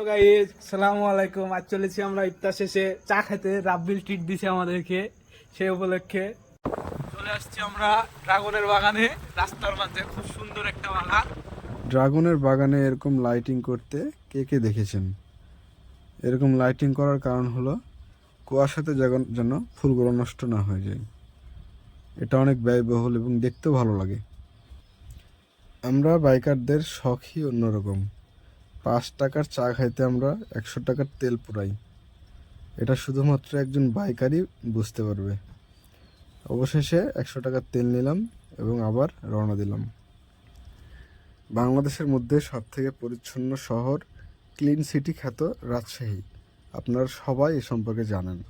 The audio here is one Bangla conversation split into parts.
গাইস আসসালামু আলাইকুম। আজ চলেছি আমরা ইফতার শেষে চা খেতে। রাব্বিল ট্রিট দিছে আমাদেরকে, সেই উপলক্ষে চলে আসছি আমরা ড্রাগনের বাগানে। রাস্তার মাঝে খুব সুন্দর একটা বাগান। ড্রাগনের বাগানে এরকম লাইটিং করতে কে কে দেখেছেন? এরকম লাইটিং করার কারণ হলো কুয়াশাতে যেন ফুলগুলো নষ্ট না হয়ে যায়। এটা অনেক ব্যয়বহুল এবং দেখতেও ভালো লাগে। আমরা বাইকারদের শখই অন্যরকম। 5 টাকার চা খাইতে আমরা 100 টাকার তেল পুরাই। এটা শুধুমাত্র একজন বাইকারই বুঝতে পারবে। অবশেষে 100 টাকার তেল নিলাম এবং আবার রওনা দিলাম। বাংলাদেশের মধ্যে সবথেকে পরিচ্ছন্ন শহর, ক্লিন সিটি খ্যাত রাজশাহী। আপনারা সবাই এ সম্পর্কে জানেন।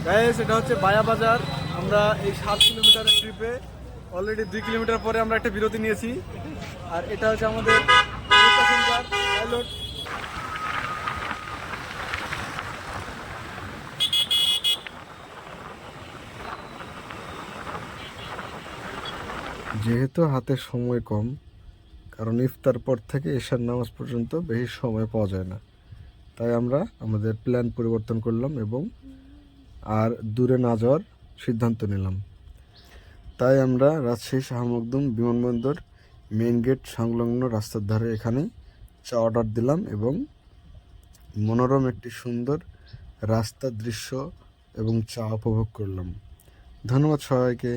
গাইস এটা হচ্ছে বায়া বাজার। আমরা এই 7 কিলোমিটারের ট্রিপে অলরেডি 2 কিলোমিটার পরে আমরা একটা বিরতি নিয়েছি। আর এটা হচ্ছে আমাদের সেন্টার পাইলট। যেহেতু হাতে সময় কম, কারণ ইফতার পর থেকে এশার নামাজ পর্যন্ত বেশি সময় পাওয়া যায় না, তাই আমরা আমাদের প্ল্যান পরিবর্তন করলাম এবং আর দূরে না যাওয়ার সিদ্ধান্ত নিলাম। তাই আমরা রাজশাহী শাহ মখদুম বিমানবন্দর মেইন গেট সংলগ্ন রাস্তার ধারে এখানে চা অর্ডার দিলাম এবং মনোরম একটি সুন্দর রাস্তার দৃশ্য এবং চা উপভোগ করলাম। ধন্যবাদ সবাইকে।